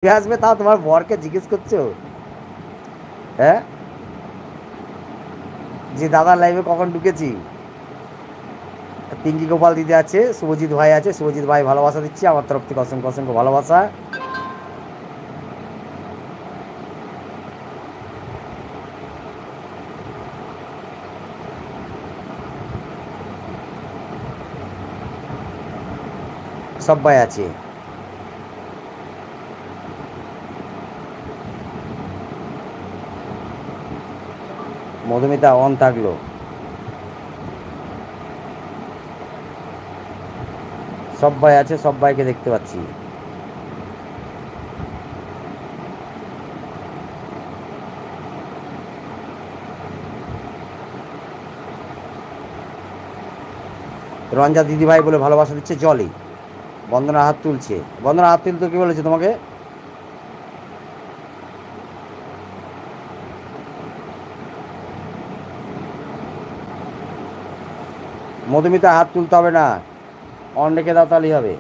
আসবে, তাও তোমার বরকে জিজ্ঞেস করছো? হ্যাঁ, যে দাদার লাইভে কখন ঢুকেছি। পিঙ্কি গোপাল দিদি আছে, শুভজিৎ ভাই আছে, শুভজিৎ ভাই ভালোবাসা দিচ্ছি আমার তরফ থেকে, অসংখ্য অসংখ্য ভালোবাসা। সবাই আছে। মধুমিতা অন থাকলো। সবাই আছে, সবাইকে দেখতে পাচ্ছি। রঞ্জা দিদি ভাই বলে ভালোবাসা দিচ্ছে জলি। বন্দনা হাত তুলছে। বন্দনা হাত তুলতে কি বলেছে তোমাকে? মধুমিতা হাত তুলতে হবে না, অন রেখে দাও, তাহলেই হবে।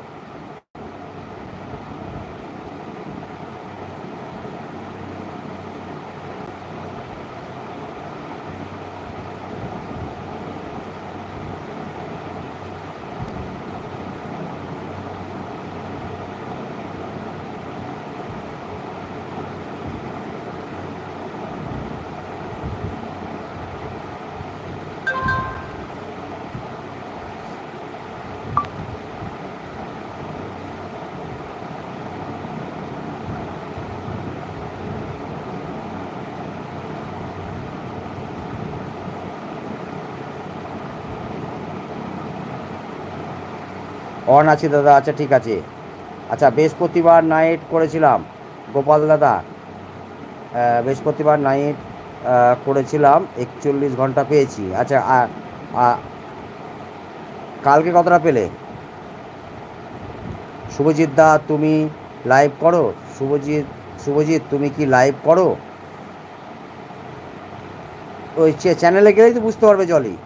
অন আছি দাদা, আচ্ছা ঠিক আছে। আচ্ছা, বৃহস্পতিবার নাইট করেছিলাম গোপাল দাদা, বৃহস্পতিবার নাইট করেছিলাম, 41 ঘন্টা পেয়েছি। আচ্ছা, কালকে কতটা পেলে? শুভজিৎ দা তুমি লাইভ করো? শুভজিৎ, শুভজিৎ তুমি কি লাইভ করো? ওই চ্যানেলে গেলেই তো বুঝতে পারবে জলি।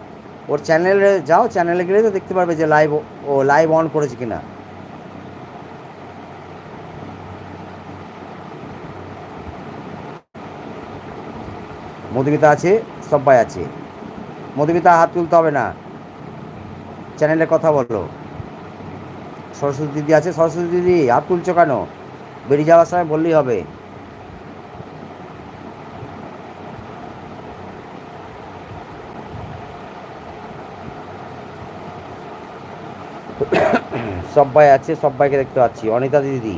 ওর চ্যানেলে যাও, চ্যানেলে গেলেই তো দেখতে পারবে যে লাইভ, ও লাইভ অন করেছে কিনা। মধুমিতা আছে, সবাই আছে। মধুমিতা হাত তুলতে হবে না, চ্যানেলে কথা বলো। সরস্বতী দিদি আছে, সরস্বতী দিদি হাত তুলছো কেন? বেরিয়ে যাওয়ার সময় বললেই হবে। সবাই আছে, সবাইকে দেখতে পাচ্ছি। অনিতা দিদি,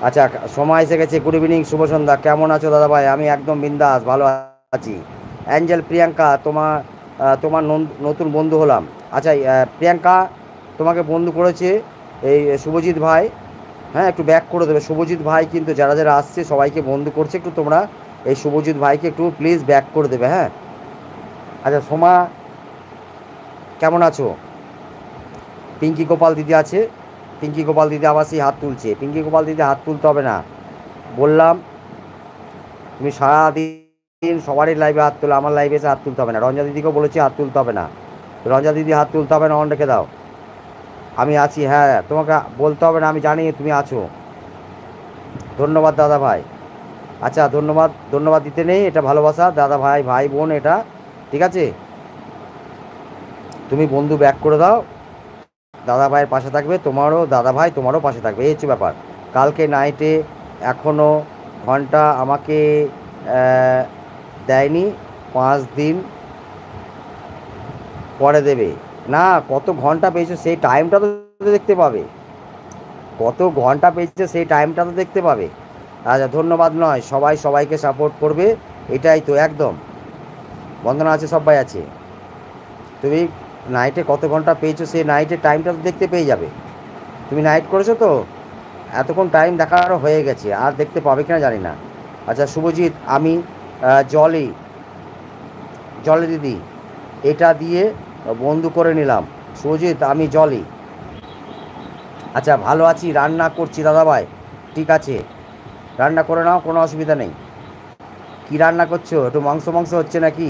আচ্ছা সময় এসে গেছে। গুড ইভিনিং, শুভ সন্ধ্যা। কেমন আছো দাদা ভাই? আমি একদম বিন্দাস ভালো আছি। অ্যাঞ্জেল প্রিয়াঙ্কা, তোমার নতুন বন্ধু হলাম। আচ্ছা, প্রিয়াঙ্কা তোমাকে বন্ধু করেছে এই শুভজিৎ ভাই। হ্যাঁ, একটু ব্যাক করে দেবে শুভজিৎ ভাই, কিন্তু যারা যারা আসছে সবাইকে বন্ধু করছে, একটু তোমরা এই শুভজিৎ ভাইকে একটু প্লিজ ব্যাক করে দেবে। হ্যাঁ, আচ্ছা সোমা কেমন আছো? পিঙ্কি গোপাল দিদি আছে, পিঙ্কি গোপাল দিদি আবার সেই হাত তুলছে। পিঙ্কি গোপাল দিদি হাত তুলতে হবে না বললাম। তুমি সারাদিন সবারই লাইভে হাত তোলো, আমার লাইভে এসে হাত তুলতে হবে না। রঞ্জা দিদিকেও বলেছি হাত তুলতে হবে না, রঞ্জা দিদি হাত তুলতে হবে না, অন রেখে দাও। আমি আছি, হ্যাঁ তোমাকে বলতে হবে না, আমি জানি তুমি আছো। ধন্যবাদ দাদা ভাই। আচ্ছা ধন্যবাদ, ধন্যবাদ দিতে নেই, এটা ভালোবাসা দাদা ভাই, ভাই বোন এটা, ঠিক আছে। তুমি বন্ধু ব্যাক করে দাও, দাদা ভাইয়ের পাশে থাকবে, তোমারও দাদা ভাই তোমারও পাশে থাকবে, এই হচ্ছে ব্যাপার। কালকে নাইটে এখনও ঘন্টা আমাকে দেয়নি, 5 দিন পরে দেবে। না, কত ঘন্টা পেয়েছো সেই টাইমটা তো দেখতে পাবে, কত ঘন্টা পেয়েছে সেই টাইমটা তো দেখতে পাবে। আচ্ছা ধন্যবাদ নয়, সবাই সবাইকে সাপোর্ট করবে, এটাই তো একদম। বন্দনা আছে, সবাই আছে। তুমি নাইটে কত ঘন্টা পেয়েছো সেই নাইটের টাইমটা তো দেখতে পেয়ে যাবে। তুমি নাইট করেছো তো, এতক্ষণ টাইম দেখারও হয়ে গেছে, আর দেখতে পাবে কিনা জানি না। আচ্ছা শুভজিৎ, আমি জলি, জলি দিদি এটা দিয়ে বন্ধু করে নিলাম। শুভজিৎ আমি জলি। আচ্ছা ভালো আছি, রান্না করছি দাদাভাই। ঠিক আছে, রান্না করে নাও, কোনো অসুবিধা নেই। কী রান্না করছো? একটু মাংস মাংস হচ্ছে নাকি?